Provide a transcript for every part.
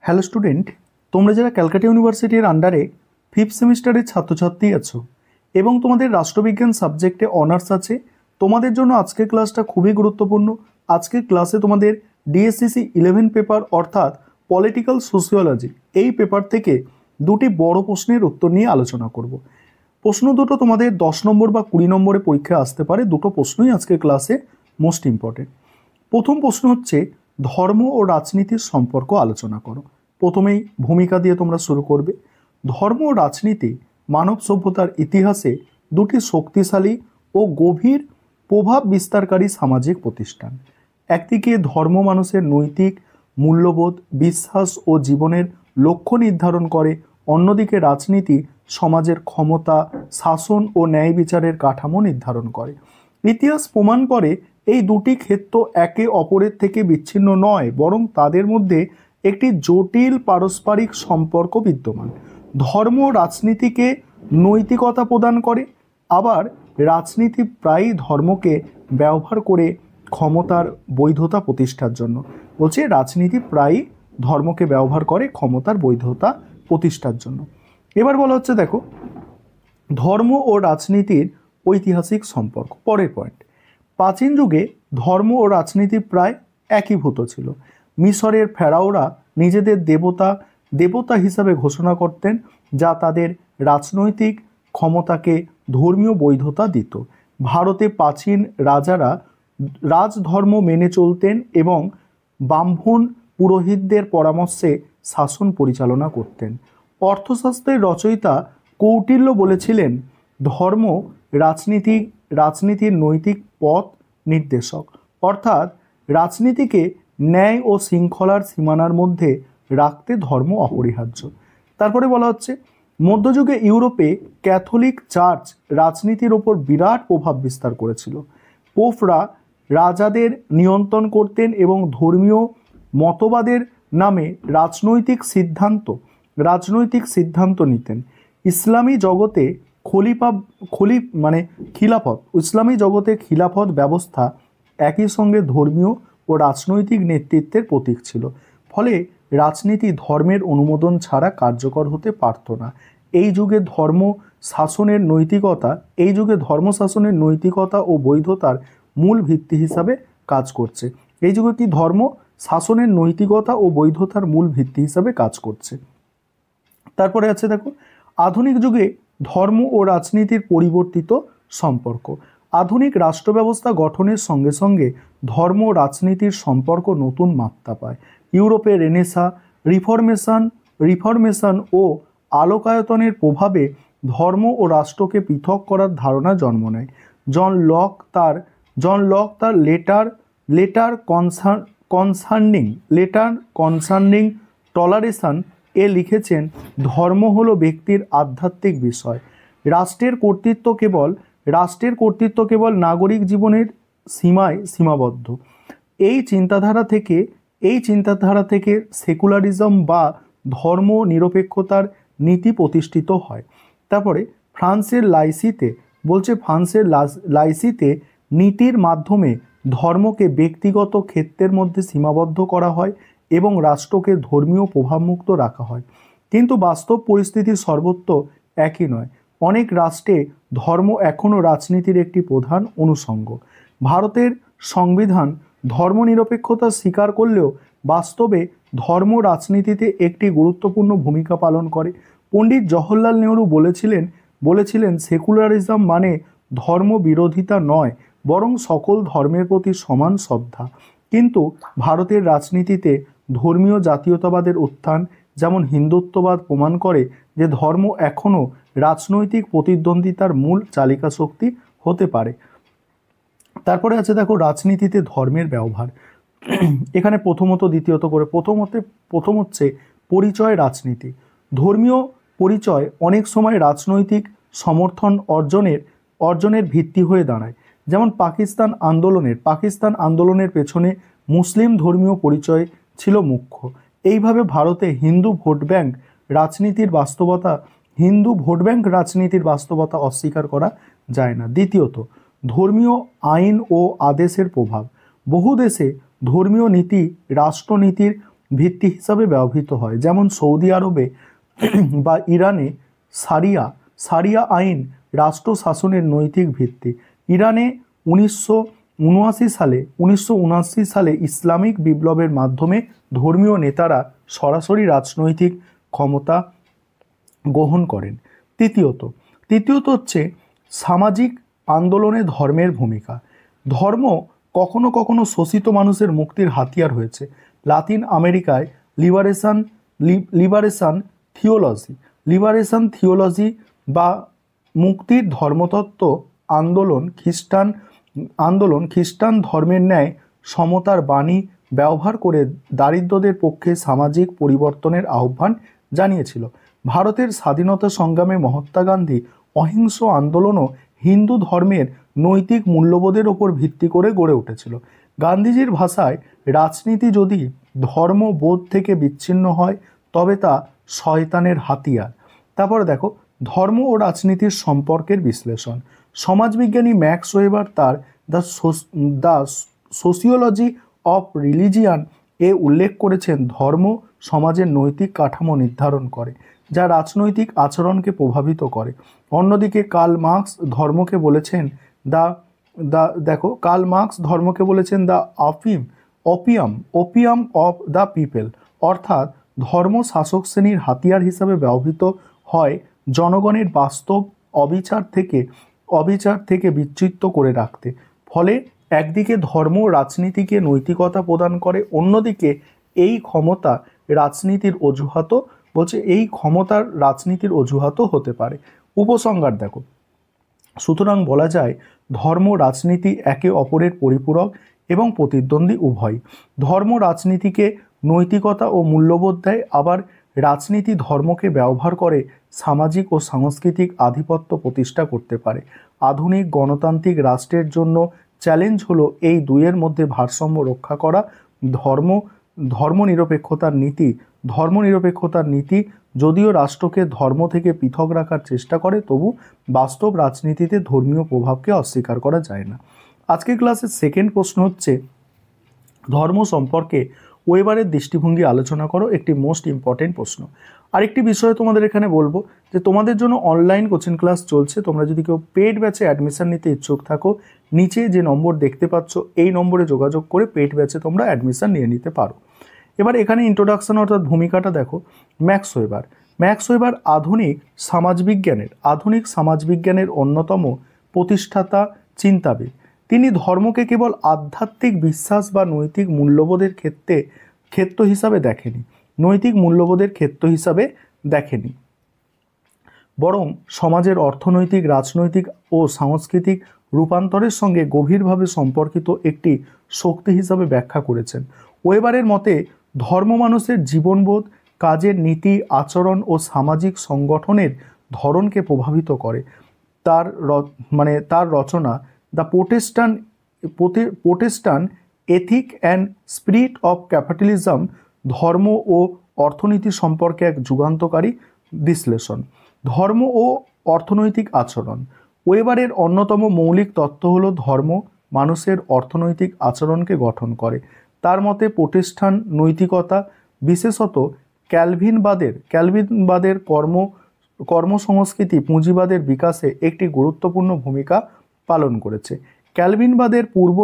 Hello student, তোমরা যারা ক্যালকাটা ইউনিভার্সিটির আন্ডারে 5th সেমিস্টারের ছাত্রছাত্রী আছো এবং তোমাদের রাষ্ট্রবিজ্ঞান সাবজেক্টে অনার্স আছে, তোমাদের জন্য আজকের ক্লাসটা খুবই গুরুত্বপূর্ণ। আজকের ক্লাসে তোমাদের ডিএসসিসি 11 পেপার অর্থাৎ পলিটিক্যাল সোশিওলজি এই পেপার থেকে দুটি বড় প্রশ্নের উত্তর নিয়ে আলোচনা করব। প্রশ্ন দুটো তোমাদের 10 নম্বর বা 20 নম্বরে পরীক্ষায় আসতে পারে। দুটো প্রশ্নই আজকের ক্লাসে মোস্ট ইম্পর্টেন্ট। প্রথম প্রশ্ন হচ্ছে, ধর্ম ও রাজনীতির সম্পর্ক আলোচনা করো। প্রথমেই ভূমিকা দিয়ে তোমরা শুরু করবে। ধর্ম ও রাজনীতি মানব সভ্যতার ইতিহাসে দুটি শক্তিশালী ও গভীর প্রভাব বিস্তারকারী সামাজিক প্রতিষ্ঠান। একদিকে ধর্ম মানুষের নৈতিক মূল্যবোধ, বিশ্বাস ও জীবনের লক্ষ্য নির্ধারণ করে, অন্যদিকে রাজনীতি সমাজের ক্ষমতা, শাসন ও ন্যায় বিচারের কাঠামো নির্ধারণ করে। ইতিহাস প্রমাণ করে এই দুটি ক্ষেত্র একে অপরের থেকে বিচ্ছিন্ন নয়, বরং তাদের মধ্যে একটি জটিল পারস্পরিক সম্পর্ক বিদ্যমান। ধর্ম রাজনীতিকে নৈতিকতা প্রদান করে, আবার রাজনীতি প্রায়ই ধর্মকে ব্যবহার করে ক্ষমতার বৈধতা প্রতিষ্ঠার জন্য। বলছে রাজনীতি প্রায়ই ধর্মকে ব্যবহার করে ক্ষমতার বৈধতা প্রতিষ্ঠার জন্য। এবার বলা হচ্ছে, দেখো, ধর্ম ও রাজনীতির ঐতিহাসিক সম্পর্ক। পরের পয়েন্ট, প্রাচীন যুগে ধর্ম ও রাজনীতি প্রায় একীভূত ছিল। মিশরের ফেরাওরা নিজেদের দেবতা হিসাবে ঘোষণা করতেন, যা তাদের রাজনৈতিক ক্ষমতাকে ধর্মীয় বৈধতা দিত। ভারতে প্রাচীন রাজারা রাজধর্ম মেনে চলতেন এবং ব্রাহ্মণ পুরোহিতদের পরামর্শে শাসন পরিচালনা করতেন। অর্থশাস্ত্রের রচয়িতা কৌটিল্য বলেছিলেন, ধর্ম রাজনীতির নৈতিক পথ নির্দেশক, অর্থাৎ রাজনীতিকে ন্যায় ও শৃঙ্খলার সীমানার মধ্যে রাখতে ধর্ম অপরিহার্য। তারপরে বলা হচ্ছে, মধ্যযুগে ইউরোপে ক্যাথলিক চার্চ রাজনীতির ওপর বিরাট প্রভাব বিস্তার করেছিল। পোপরা রাজাদের নিয়ন্ত্রণ করতেন এবং ধর্মীয় মতবাদের নামে রাজনৈতিক সিদ্ধান্ত নিতেন। ইসলামী জগতে খিলাফত ব্যবস্থা একই সঙ্গে ধর্মীয় ও রাজনৈতিক নেতৃত্বের প্রতীক ছিল। ফলে রাজনীতি ধর্মের অনুমোদন ছাড়া কার্যকর হতে পারত না। এই যুগে ধর্ম শাসনের নৈতিকতা ও বৈধতার মূল ভিত্তি হিসাবে কাজ করছে। এই যুগে কি ধর্ম শাসনের নৈতিকতা ও বৈধতার মূল ভিত্তি হিসাবে কাজ করছে। তারপরে আছে, দেখো, আধুনিক যুগে ধর্ম ও রাজনীতির পরিবর্তিত সম্পর্ক। আধুনিক রাষ্ট্র ব্যবস্থা গঠনের সঙ্গে সঙ্গে ধর্ম ও রাজনীতির সম্পর্ক নতুন মাত্রা পায়। ইউরোপে রেনেসাঁ, রিফরমেশন ও আলোকায়তনের প্রভাবে ধর্ম ও রাষ্ট্রকে পৃথক করার ধারণা জন্ম নেয়। জন লক তার লেটার কনসার্নিং টলারেশন এ লিখেছেন, ধর্ম হলো ব্যক্তির আধ্যাত্মিক বিষয়, রাষ্ট্রের কর্তৃত্ব কেবল নাগরিক জীবনের সীমাবদ্ধ। এই চিন্তাধারা থেকে সেকুলারিজম বা ধর্ম নিরপেক্ষতার নীতি প্রতিষ্ঠিত হয়। তারপরে ফ্রান্সের লাইসিতে নীতির মাধ্যমে ধর্মকে ব্যক্তিগত ক্ষেত্রের মধ্যে সীমাবদ্ধ করা হয় এবং রাষ্ট্রকে ধর্মীয় প্রভাবমুক্ত রাখা হয়। কিন্তু বাস্তব পরিস্থিতি সর্বত্র একই নয়। অনেক রাষ্ট্রে ধর্ম এখনও রাজনীতির একটি প্রধান অনুষঙ্গ। ভারতের সংবিধান ধর্মনিরপেক্ষতা স্বীকার করলেও বাস্তবে ধর্ম রাজনীতিতে একটি গুরুত্বপূর্ণ ভূমিকা পালন করে। পণ্ডিত জওহরলাল নেহরু বলেছিলেন, সেকুলারিজম মানে ধর্ম বিরোধিতা নয়, বরং সকল ধর্মের প্রতি সমান শ্রদ্ধা। কিন্তু ভারতের রাজনীতিতে ধর্মীয় জাতীয়তাবাদের উত্থান, যেমন হিন্দুত্ববাদ, প্রমাণ করে যে ধর্ম এখনও রাজনৈতিক প্রতিদ্বন্দ্বিতার মূল চালিকা শক্তি হতে পারে। তারপরে আছে, দেখো, রাজনীতিতে ধর্মের ব্যবহার। এখানে প্রথমত দ্বিতীয়ত করে প্রথম হচ্ছে পরিচয় রাজনীতি। ধর্মীয় পরিচয় অনেক সময় রাজনৈতিক সমর্থন অর্জনের ভিত্তি হয়ে দাঁড়ায়। যেমন পাকিস্তান আন্দোলনের পেছনে মুসলিম ধর্মীয় পরিচয় ছিল মুখ্য। এইভাবে ভারতে হিন্দু ভোট ব্যাংক রাজনীতির বাস্তবতা অস্বীকার করা যায় না। দ্বিতীয়ত, ধর্মীয় আইন ও আদেশের প্রভাব। বহু দেশে ধর্মীয় নীতি রাষ্ট্রনীতির ভিত্তি হিসাবে ব্যবহৃত হয়। যেমন সৌদি আরবে বা ইরানে সারিয়া আইন রাষ্ট্র শাসনের নৈতিক ভিত্তি। ইরানে 1979 সালে ইসলামিক বিপ্লবের মাধ্যমে ধর্মীয় নেতারা সরাসরি রাজনৈতিক ক্ষমতা গ্রহণ করেন। তৃতীয়ত হচ্ছে সামাজিক আন্দোলনে ধর্মের ভূমিকা। ধর্ম কখনো কখনো শোষিত মানুষের মুক্তির হাতিয়ার হয়েছে। লাতিন আমেরিকায় লিবারেশন থিওলজি বা মুক্তির ধর্মতত্ত্ব আন্দোলন খ্রিস্টান ধর্মের ন্যায় সমতার বাণী ব্যবহার করে দারিদ্রদের পক্ষে সামাজিক পরিবর্তনের আহ্বান জানিয়েছিল। ভারতের স্বাধীনতা সংগ্রামে মহাত্মা গান্ধী অহিংস আন্দোলনও হিন্দু ধর্মের নৈতিক মূল্যবোধের ওপর ভিত্তি করে গড়ে উঠেছিল। গান্ধীজির ভাষায়, রাজনীতি যদি ধর্মবোধ থেকে বিচ্ছিন্ন হয় তবে তা শয়তানের হাতিয়ার। তারপরে দেখো ধর্ম ও রাজনীতির সম্পর্কের বিশ্লেষণ। সমাজবিজ্ঞানী ম্যাক্স ওয়েবার তার দ্য সোসিওলজি অফ রিলিজিয়ান এ উল্লেখ করেছেন, ধর্ম সমাজের নৈতিক কাঠামো নির্ধারণ করে যা রাজনৈতিক আচরণকে প্রভাবিত করে। অন্যদিকে কার্ল মার্কস ধর্মকে বলেছেন the opium of the people, অর্থাৎ ধর্ম শাসক শ্রেণীর হাতিয়ার হিসাবে ব্যবহৃত হয় জনগণের বাস্তব অবিচার থেকে বিচ্ছিন্ন করে রাখতে। ফলে একদিকে ধর্ম রাজনীতিকে নৈতিকতা প্রদান করে, অন্যদিকে এই ক্ষমতার রাজনীতির অজুহাতও হতে পারে। উপসংহার দেখো, সুতরাং বলা যায় ধর্ম রাজনীতি একে অপরের পরিপূরক এবং প্রতিদ্বন্দ্বী উভয়। ধর্ম রাজনীতিকে নৈতিকতা ও মূল্যবোধ দেয়, আবার রাজনীতি ধর্মকে ব্যবহার করে সামাজিক ও সাংস্কৃতিক আধিপত্য প্রতিষ্ঠা করতে পারে। আধুনিক গণতান্ত্রিক রাষ্ট্রের জন্য চ্যালেঞ্জ হলো এই দুইয়ের মধ্যে ভারসাম্য রক্ষা করা। ধর্মনিরপেক্ষতার নীতি যদিও রাষ্ট্রকে ধর্ম থেকে পৃথক রাখার চেষ্টা করে, তবু বাস্তব রাজনীতিতে ধর্মীয় প্রভাবকে অস্বীকার করা যায় না। আজকের ক্লাসের সেকেন্ড প্রশ্ন হচ্ছে, ধর্ম সম্পর্কে ওয়েবারের দৃষ্টিভঙ্গি আলোচনা করো। একটি মোস্ট ইম্পর্টেন্ট প্রশ্ন। আরেকটি বিষয় তোমাদের এখানে বলবো যে তোমাদের জন্য অনলাইন কোচিং ক্লাস চলছে। তোমরা যদি কেউ পেইড ব্যাচে অ্যাডমিশন নিতে ইচ্ছুক থাকো, নিচে যে নম্বর দেখতে পাচ্ছ এই নম্বরে যোগাযোগ করে পেইড ব্যাচে তোমরা অ্যাডমিশন নিয়ে নিতে পারো। এবার এখানে ইন্ট্রোডাকশন অর্থাৎ ভূমিকাটা দেখো। ম্যাক্স ওয়েবার আধুনিক সমাজবিজ্ঞানের অন্যতম প্রতিষ্ঠাতা চিন্তাবিদ। তিনি ধর্মকে কেবল আধ্যাত্মিক বিশ্বাস বা নৈতিক মূল্যবোধের ক্ষেত্র হিসাবে দেখেনি, বরং সমাজের অর্থনৈতিক, রাজনৈতিক ও সাংস্কৃতিক রূপান্তরের সঙ্গে গভীরভাবে সম্পর্কিত একটি শক্তি হিসাবে ব্যাখ্যা করেছেন। ওয়েবারের মতে ধর্ম মানুষের জীবনবোধ, কাজের নীতি, আচরণ ও সামাজিক সংগঠনের ধরনকে প্রভাবিত করে। তার রচনা the Protestant ethic and spirit of capitalism ধর্ম ও অর্থনীতি সম্পর্কে এক যুগান্তকারী বিশ্লেষণ। ধর্ম ও অর্থনৈতিক আচরণ। ওয়েবারের অন্যতম মৌলিক তত্ত্ব হল ধর্ম মানুষের অর্থনৈতিক আচরণকে গঠন করে। তার মতে প্রোটেস্টান্ট নৈতিকতা, বিশেষত ক্যালভিনবাদের কর্মসংস্কৃতি পুঁজিবাদের বিকাশে একটি গুরুত্বপূর্ণ ভূমিকা পালন করেছে। ক্যালভিনবাদের পূর্ব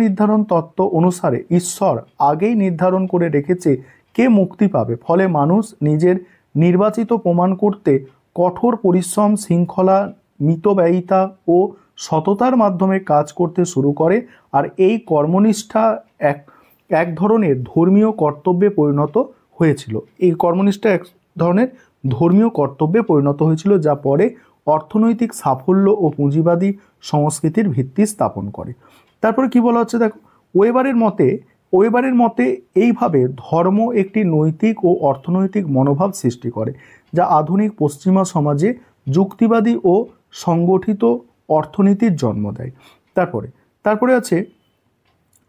নির্ধারণ তত্ত্ব অনুসারে ঈশ্বর আগেই নির্ধারণ করে রেখেছে কে মুক্তি পাবে, ফলে মানুষ নিজের নির্বাচিত প্রমাণ করতে কঠোর পরিশ্রম, শৃঙ্খলা, মিতব্যয়িতা ও সততার মাধ্যমে কাজ করতে শুরু করে। আর এই কর্মনিষ্ঠা এক ধরনের ধর্মীয় কর্তব্যে পরিণত হয়েছিল, যা পরে অর্থনৈতিক সাফল্য ও পুঁজিবাদী সংস্কৃতির ভিত্তি স্থাপন করে। তারপরে কি বলা হচ্ছে দেখো, ওয়েবারের মতে এইভাবে ধর্ম একটি নৈতিক ও অর্থনৈতিক মনোভাব সৃষ্টি করে, যা আধুনিক পশ্চিমা সমাজে যুক্তিবাদী ও সংগঠিত অর্থনীতির জন্ম দেয়। তারপরে আছে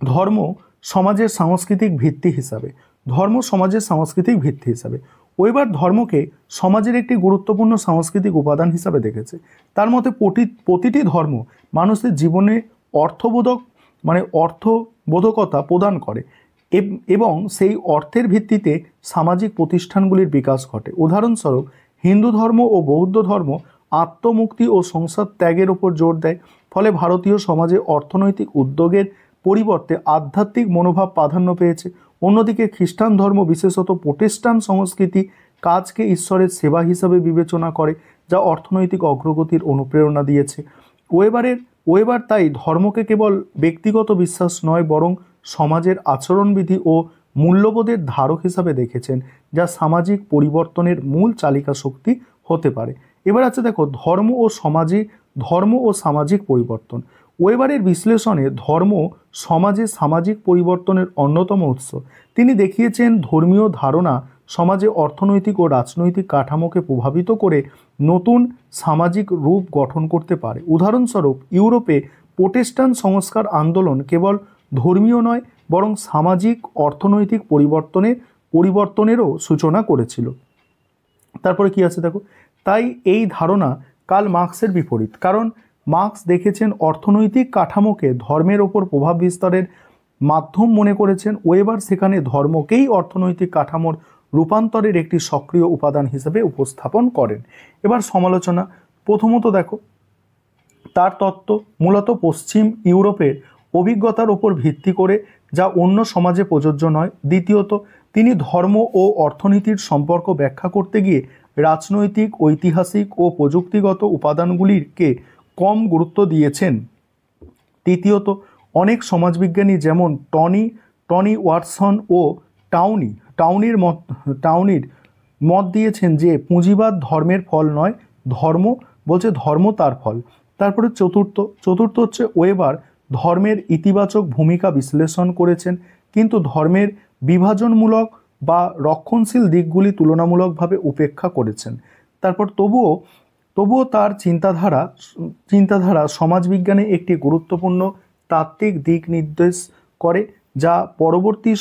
ধর্ম সমাজের সাংস্কৃতিক ভিত্তি হিসাবে। ওয়েবার ধর্মকে সমাজের একটি গুরুত্বপূর্ণ সাংস্কৃতিক উপাদান হিসাবে দেখেছে। তার মতে প্রতিটি ধর্ম মানুষের জীবনে অর্থবোধকতা প্রদান করে। এবং সেই অর্থের ভিত্তিতে সামাজিক প্রতিষ্ঠানগুলির বিকাশ ঘটে। উদাহরণস্বরূপ হিন্দু ধর্ম ও বৌদ্ধ ধর্ম আত্মমুক্তি ও সংসার ত্যাগের ওপর জোর দেয়, ফলে ভারতীয় সমাজে অর্থনৈতিক উদ্যোগের পরিবর্তে আধ্যাত্মিক মনোভাব প্রাধান্য পেয়েছে। অন্যদিকে খ্রিস্টান ধর্ম, বিশেষত প্রোটেস্ট্যান্ট সংস্কৃতি, কাজকে ঈশ্বরের সেবা হিসাবে বিবেচনা করে, যা অর্থনৈতিক অগ্রগতির অনুপ্রেরণা দিয়েছে। ওয়েবার তাই ধর্মকে কেবল ব্যক্তিগত বিশ্বাস নয়, বরং সমাজের আচরণবিধি ও মূল্যবোধের ধারক হিসাবে দেখেছেন, যা সামাজিক পরিবর্তনের মূল চালিকা শক্তি হতে পারে। এবার আছে দেখো ধর্ম ও সামাজিক পরিবর্তন। ওয়েবারের বিশ্লেষণে ধর্ম সমাজে সামাজিক পরিবর্তনের অন্যতম উৎস। তিনি দেখিয়েছেন ধর্মীয় ধারণা সমাজে অর্থনৈতিক ও রাজনৈতিক কাঠামোকে প্রভাবিত করে নতুন সামাজিক রূপ গঠন করতে পারে। উদাহরণস্বরূপ ইউরোপে প্রোটেস্ট্যান্ট সংস্কার আন্দোলন কেবল ধর্মীয় নয়, বরং সামাজিক অর্থনৈতিক পরিবর্তনেরও সূচনা করেছিল। তারপরে কি আছে দেখো, তাই এই ধারণা কার্ল মার্কসের বিপরীত, কারণ মার্কস দেখেছেন অর্থনৈতিক কাঠামোকে ধর্মের ওপর প্রভাব বিস্তারের মাধ্যম মনে করেছেন। ওয়েবার সেখানে ধর্মকেই অর্থনৈতিক কাঠামোর রূপান্তরের একটি সক্রিয় উপাদান হিসেবে উপস্থাপন করেন। এবার সমালোচনা। প্রথমত দেখো, তার তত্ত্ব মূলত পশ্চিম ইউরোপের অভিজ্ঞতার ওপর ভিত্তি করে, যা অন্য সমাজে প্রযোজ্য নয়। দ্বিতীয়ত, তিনি ধর্ম ও অর্থনীতির সম্পর্ক ব্যাখ্যা করতে গিয়ে রাজনৈতিক, ঐতিহাসিক ও প্রযুক্তিগত উপাদানগুলিকে কম গুরুত্ব দিয়েছেন। তৃতীয়ত, অনেক সমাজবিজ্ঞানী যেমন টনি ওয়াটসন ও টাউনির মত দিয়েছেন যে পুঁজিবাদ ধর্মের ফল নয়, ধর্ম তার ফল। তারপরে চতুর্থ হচ্ছে ওয়েবার ধর্মের ইতিবাচক ভূমিকা বিশ্লেষণ করেছেন, কিন্তু ধর্মের বিভাজনমূলক বা রক্ষণশীল দিকগুলি তুলনামূলকভাবে উপেক্ষা করেছেন। তারপর তবুও তার চিন্তাধারা সমাজবিজ্ঞানে একটি গুরুত্বপূর্ণ তাত্ত্বিক দিক নির্দেশ করে, যা পরবর্তী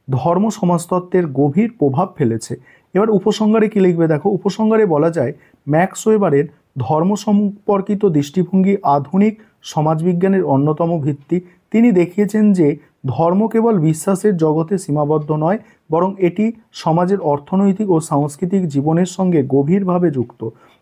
ধর্ম সমাজতত্ত্বের গভীর প্রভাব ফেলেছে। এবার উপসংহারে কি লিখবে দেখো, উপসংহারে বলা যায় ম্যাক্স ওয়েবারের ধর্ম সম্পর্কিত দৃষ্টিভঙ্গি আধুনিক সমাজবিজ্ঞানের অন্যতম ভিত্তি। তিনি দেখিয়েছেন যে ধর্ম কেবল বিশ্বাসের জগতে সীমাবদ্ধ নয়, বরং এটি সমাজের অর্থনৈতিক ও সাংস্কৃতিক জীবনের সঙ্গে গভীরভাবে যুক্ত।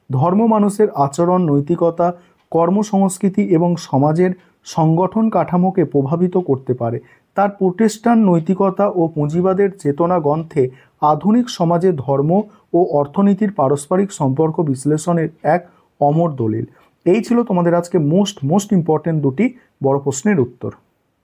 ধর্ম মানুষের আচরণ, নৈতিকতা, কর্মসংস্কৃতি এবং সমাজের সংগঠন কাঠামোকে প্রভাবিত করতে পারে। তার প্রোটেস্ট্যান্ট নৈতিকতা ও পুঁজিবাদের চেতনা গ্রন্থে আধুনিক সমাজে ধর্ম ও অর্থনীতির পারস্পরিক সম্পর্ক বিশ্লেষণের এক অমর দলিল। এই ছিল তোমাদের আজকে মোস্ট ইম্পর্টেন্ট দুটি বড় প্রশ্নের উত্তর।